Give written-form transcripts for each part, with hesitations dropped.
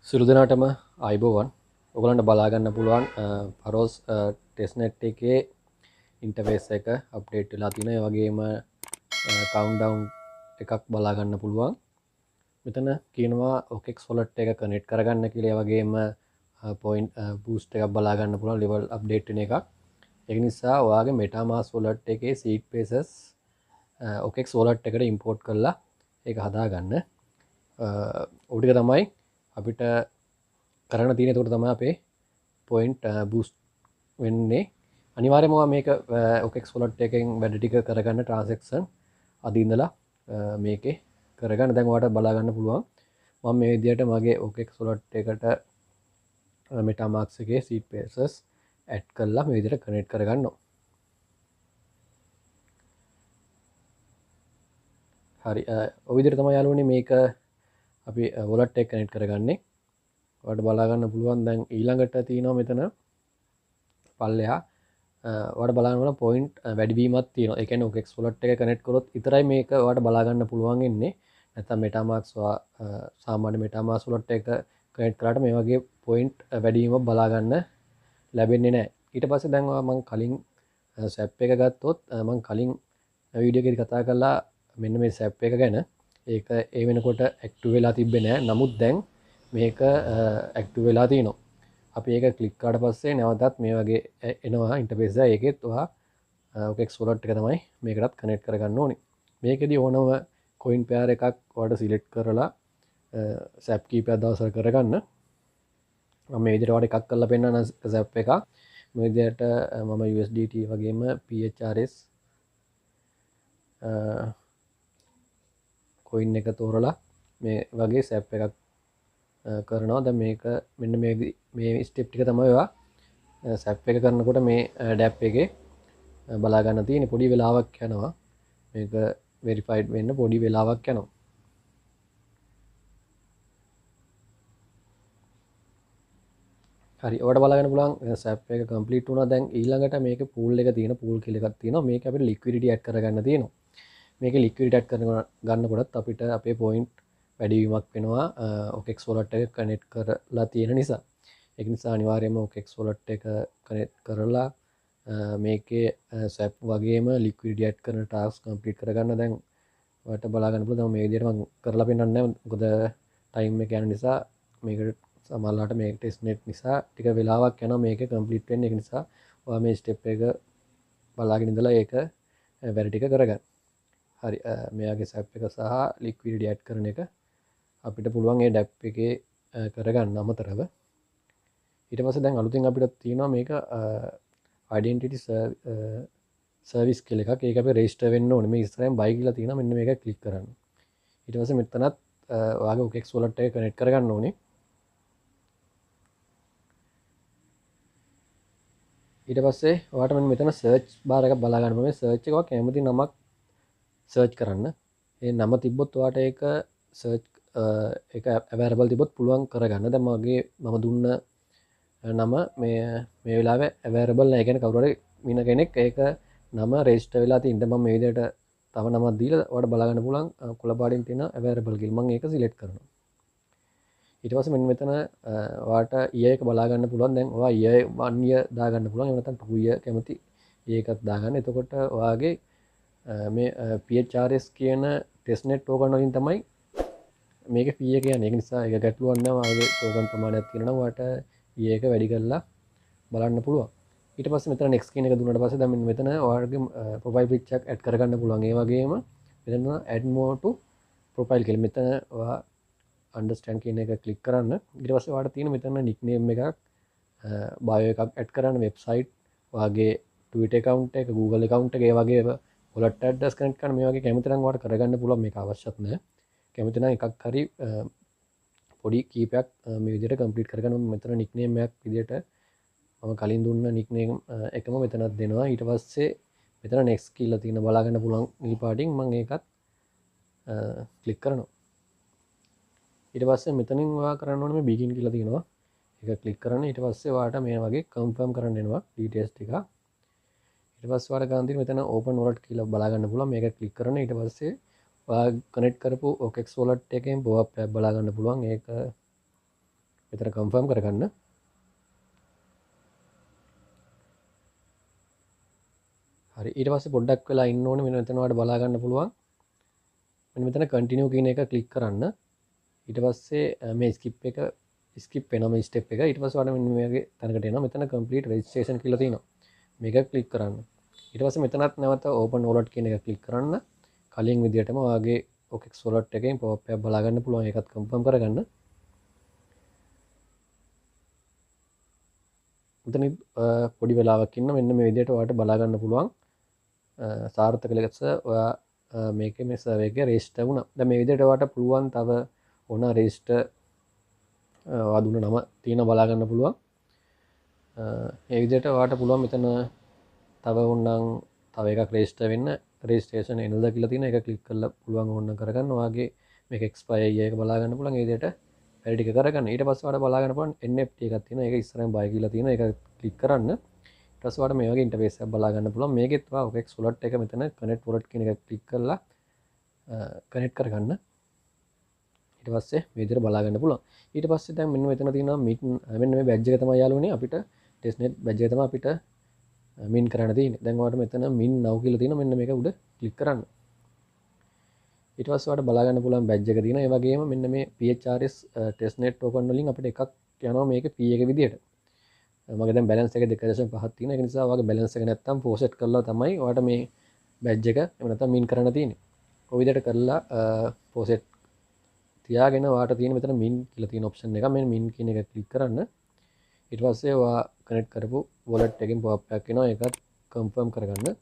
සිළු දෙනාටම අයිබෝවන් ඔගලන්ට බලාගන්න පුළුවන් පරෝස් ටෙස්නෙට් එකේ ඉන්ටර්ෆේස් එක අප්ඩේට් වෙලා තියෙන වගේම කවුන්ට්ඩවුන් එකක් බලාගන්න පුළුවන් මෙතන කියනවා OKX wallet එක කනෙක්ට් කරගන්න කියලා වගේම පොයින්ට් බූස්ට් එකක් බලාගන්න පුළුවන් ලෙවල් අප්ඩේට් වෙන එකක් ඒක නිසා ඔයාගේ MetaMask wallet එකේ seed phrases OKX wallet එකට import කරලා ඒක හදාගන්න ඔය ටික තමයි අපිට කරන්න තියෙන. එතකොට තමයි අපේ පොයින්ට් බූස්ට් වෙන්නේ. අනිවාර්යයෙන්ම මේක OKX wallet එකෙන් වැඩ ටික කරගන්න ට්‍රාන්සැක්ෂන් අද ඉඳලා මේකේ කරගන්න. දැන් ඔයාලට බලා ගන්න පුළුවන් මම මේ විදිහට මගේ OKX wallet එකට MetaMask එකේ seed phrases ඇඩ් කරලා මේ විදිහට කනෙක්ට් කරගන්නවා. හරි ඔය විදිහට තමයි යාළුවනේ මේක අපි wallet එක කනෙක්ට් කරගන්නේ. ඔයාලට බලා ගන්න පුළුවන් දැන් ඊළඟට තියෙනවා මෙතන පල්ලෙහා ඔයාලට බලා ගන්න පොයින්ට් වැඩිවීමක් තියෙනවා. ඒ කියන්නේ OKX wallet එක කනෙක්ට් කරොත් විතරයි මේක ඔයාලට බලා ගන්න පුළුවන් ඉන්නේ. නැත්නම් MetaMask සාමාන්‍ය MetaMask wallet එක කනෙක්ට් කරාට මේ වගේ පොයින්ට් වැඩිවීමක් බලා ගන්න ලැබෙන්නේ නැහැ. ඊට පස්සේ දැන් මම කලින් SAP එක ගත්තොත් මම කලින් වීඩියෝ එකේදී කතා කළා මෙන්න මේ SAP එක ගැන. ඒක ඒ වෙනකොට ඇක්ටිව් වෙලා තිබ්බේ නැහැ. නමුත් දැන් මේක ඇක්ටිව් වෙලා තියෙනවා. අපි ඒක ක්ලික් කරාට පස්සේ නැවතත් මේ වගේ එනවා ඉන්ටර්ෆේස් එක. ඒකෙත් ඔයා OKX wallet එක තමයි මේකටත් කනෙක්ට් කරගන්න ඕනේ. මේකෙදි ඕනම coin pair එකක් ඔයාලට සිලෙක්ට් කරලා SAP කීපයක් දවසක් කරගන්න. මම මේ විදිහට ඔයාලට එකක් කරලා පෙන්නන SAP එකක්. මේ විදිහට මම USDT වගේම PHRS coin එක තෝරලා මේ වගේ SAP එකක් කරනවා. දැන් මේක මෙන්න මේ ස්ටෙප් ටික තමයි ඔයා SAP එක කරනකොට මේ ඩැප් එකේ බලා ගන්න තියෙන. පොඩි වෙලාවක් යනවා මේක වෙරිෆයිඩ් වෙන්න පොඩි වෙලාවක් යනවා. හරි ඔයාලට බලා ගන්න පුළුවන් SAP එක කම්ප්ලීට් වුණා. දැන් ඊළඟට මේක pool එක තියෙන pool කියලා එකක් තියෙනවා. මේක අපිට liquidity add කරගන්න තියෙනවා. මේකේ liquidity add ගන්නකොටත් අපිට අපේ point වැඩිවීමක් වෙනවා OKX wallet එක කනෙක්ට් කරලා තියෙන නිසා. ඒක නිසා අනිවාර්යයෙන්ම OKX wallet එක කනෙක්ට් කරලා මේකේ SAP වගේම liquidity add කරන ටාස්ක් කම්ප්ලීට් කරගන්න. දැන් ඔයාලට බලා ගන්න පුළුවන් මේ විදිහට මම කරලා පෙන්නන්නේ නැහැ. මොකද ටයිම් එක යන නිසා මේකට සමහරවිට මේ ටෙස්ට්නෙට් නිසා ටික වෙලාවක් යනවා මේක කම්ප්ලීට් වෙන්න. ඒක නිසා ඔයා මේ ස්ටෙප් එක බලාගෙන ඉඳලා ඒක වැඩ ටික කරගන්න. හරි මෙයාගේ SAP එක සහ liquidity add කරන එක අපිට පුළුවන් ඒ ඩැප් එකේ කරගන්න අමතරව. ඊට පස්සේ දැන් අලුතෙන් අපිට තියෙනවා මේක identity service කියලා එකක්. ඒක අපි register වෙන්න ඕනේ. මේ ඉස්සරහින් buy කියලා තියෙනවා. මෙන්න මේක ක්ලික් කරන්න. ඊට පස්සේ මෙතනත් ඔයාගේ OKX wallet එක කනෙක්ට් කරගන්න ඕනේ. ඊට පස්සේ ඔයාලට මෙතන search bar එක බලා ගන්න පුළුවන්. search එක ඔයා කැමති නමක් search කරන්න. ඒ නම තිබ්බොත් ඔයාලට ඒක search එක available තිබොත් පුළුවන් කරගන්න. දැන් මගේ මම දුන්න නම මේ වෙලාවේ available නැහැ. කියන්නේ කවුරු හරි මින කෙනෙක් ඒක නම register වෙලා තියෙන. මම මේ විදිහට තව නමක් දීලා ඔයාලට බලා ගන්න පුළුවන් කොළ පාටින් තියෙන available කියලා. මම ඒක select කරනවා. ඊට පස්සේ මෙන්න මෙතන ඔයාලට year එක බලා ගන්න පුළුවන්. දැන් ඔයා year 1 year දා ගන්න පුළුවන්. එහෙම නැත්නම් 2 year කැමති year එකක් දාගන්න. එතකොට ඔයාගේ මේ PHRS කියන testnet token වලින් තමයි මේක fee එක යන්නේ. ඒක නිසා ඒක ගැටලුවක් නෑ. ඔයාගේ token ප්‍රමාණයක් තියෙනවා නම් ඔයාලට fee එක වැඩි කරලා බලන්න පුළුවන්. ඊට පස්සේ මෙතන next කියන එක දුන්නාට පස්සේ දැන් මෙතන ඔයාලගේ profile picture එකක් add කරගන්න පුළුවන්. ඒ වගේම මෙතන add more to profile කියලා මෙතන ඔයා understand කියන එක ක්ලික් කරන්න. ඊට පස්සේ ඔයාලට තියෙන මෙතන nickname එකක් bio එකක් add කරන්න, website ඔයාගේ Twitter account එක, Google account එක, ඒ වගේ wallet address connect කරන්න. මේ වගේ කැමති නම් ඔයාලට කරගන්න පුළුවන්. මේක අවශ්‍යත් නැහැ. කැමති නම් එකක් හරි පොඩි කීපයක් මේ විදිහට කම්ප්ලීට් කරගන්න. මෙතන නික්නේම් එකක් විදිහට මම කලින් දුන්න නික්නේම් එකම මෙතනත් දෙනවා. ඊට පස්සේ මෙතන next කියලා තියෙන බලා ගන්න පුළුවන් නිල් පාටින් මම ඒකත් ක්ලික් කරනවා. ඊට පස්සේ මෙතනින් ඔයා කරන්න ඕනේ මේ begin කියලා තියෙනවා. ඒක ක්ලික් කරන්න. ඊට පස්සේ ඔයාට මේ වගේ confirm කරන්න එනවා details ටික. ඊට පස්සේ ඔයාලා ගන්න තියෙන මෙතන open wallet කියලා බලා ගන්න පුළුවන්. මේක ක්ලික් කරන්න. ඊට පස්සේ ඔයා කනෙක්ට් කරපු OKX wallet එකෙන් pop up එකක් බලා ගන්න පුළුවන්. ඒක මෙතන කන්ෆර්ම් කරගන්න. හරි ඊට පස්සේ පොඩ්ඩක් වෙලා ඉන්න ඕනේ. මෙන්න මෙතන ඔයාලට බලා ගන්න පුළුවන්. මෙන්න මෙතන කන්ටිනියු කියන එක ක්ලික් කරන්න. ඊට පස්සේ මේ ස්කිප් වෙනවා මේ ස්ටෙප් එක. ඊට පස්සේ ඔයාලට මෙන්න මේගේ තැනකට එනවා. මෙතන complete registration කියලා තියෙනවා. මේක ක්ලික් කරන්න. ඊට පස්සේ මෙතනත් නැවත open wallet කියන එක ක්ලික් කරන්න. කලින් විදිහටම ඔයාගේ OKX wallet එකෙන් pop up බලා ගන්න පුළුවන්. ඒකත් කන්ෆර්ම් කරගන්න. මෙතන පොඩි වෙලාවක් ඉන්න මෙන්න මේ විදිහට ඔයාලට බලා ගන්න පුළුවන්. සාර්ථක ලෙස ඔයා මේකේ මේ සර්වර් එකේ රෙජිස්ටර් වුණා. දැන් මේ විදිහට ඔයාලට පුළුවන් තව ඕන රෙජිස්ටර් ඔයා දුන්න නම තියෙන බලා ගන්න පුළුවන්. මේ විදිහට ඔයාලට පුළුවන් මෙතන තව ඕනනම් තව එකක් රෙජිස්ටර් වෙන්න රෙජිස්ට්‍රේෂන් එනද කියලා තියෙන එක ක්ලික් කරලා පුළුවන් ඕන කරගන්න. ඔයාගේ මේක එක්ස්පයර් එක බලා ගන්න පුළුවන්. මේ විදිහට වැඩි ටික කරගන්න. ඊට පස්සේ ඔයාලට බලා ගන්න පුළුවන් NFT එකක් තියෙනවා. ඒක ඉස්සරහින් buy කියලා තියෙනවා. ඒක ක්ලික් කරන්න. ඊට පස්සේ ඔයාලට මේ වගේ ඉන්ටර්ෆේස් එකක් බලා ගන්න පුළුවන්. මේකෙත් ඔයා OKX wallet එක මෙතන connect wallet කියන එක ක්ලික් කරලා කනෙක්ට් කරගන්න. ඊට පස්සේ මේ විදිහට බලා ගන්න පුළුවන්. ඊට පස්සේ දැන් මෙන්න මෙතන තියෙනවා මෙන්න මේ බැජ් එක තමයි යාළුවනේ අපිට testnet බැජ් එක තමයි අපිට මින් කරන්න තියෙන්නේ. දැන් ඔයාලට මෙතන මින් now කියලා තියෙනවා. මෙන්න මේක උඩ ක්ලික් කරන්න. ඊට පස්සේ ඔයාලට බලා ගන්න පුළුවන් බැජ් එක තියෙනවා. ඒ වගේම මෙන්න මේ PHRS testnet token වලින් අපිට එකක් යනවා මේකේ P එක විදියට. මගේ දැන් බැලන්ස් එක 2.5ක් තියෙනවා. ඒක නිසා ඔයාගේ බැලන්ස් එක නැත්තම් පෝසෙට් කරලා තමයි ඔයාලට මේ බැජ් එක එහෙම නැත්තම් මින් කරන්න තියෙන්නේ. ඔය විදිහට කරලා පෝසෙට් තියාගෙන ඔයාලට තියෙන මෙතන මින් කියලා තියෙන ඔප්ෂන් එක මෙන්න මින් කියන එක ක්ලික් කරන්න. ඊට පස්සේ ඔයා කනෙක්ට් කරපු wallet එකෙන් pop up එකක් එනවා. ඒකත් කන්ෆර්ම් කරගන්න.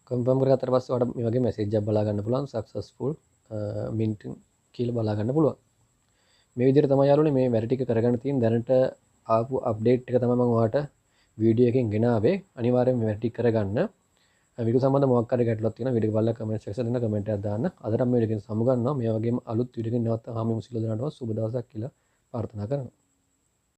කන්ෆර්ම් කරගත්තට පස්සේ ඔයාලට මේ වගේ මැසේජ් එකක් බලා ගන්න පුළුවන් successful minting කියලා බලා ගන්න පුළුවන්. මේ විදිහට තමයි යාළුවනේ මේ වැඩ ටික කරගන්න තියෙන. දැනට ආපු අප්ඩේට් එක තමයි මම ඔයාලට වීඩියෝ එකෙන් ගෙනාවේ. අනිවාර්යයෙන් මේ වැඩ ටික කරගන්න. වීඩියෝ සම්බන්ධ මොකක් හරි ගැටලුවක් තියෙනවා වීඩියෝ එක බලලා කමෙන්ට් සෙක්ෂන් එකේ කමෙන්ට් එකක් දාන්න. අදට මේ වීඩියෝ එකෙන් සමුගන්නවා. මේ වගේම අලුත් වීඩියෝ එකකින් නැවත හාමි මුසිලෝ දනනවා. සුබ දවසක් කියලා ප්‍රාර්ථනා කරනවා.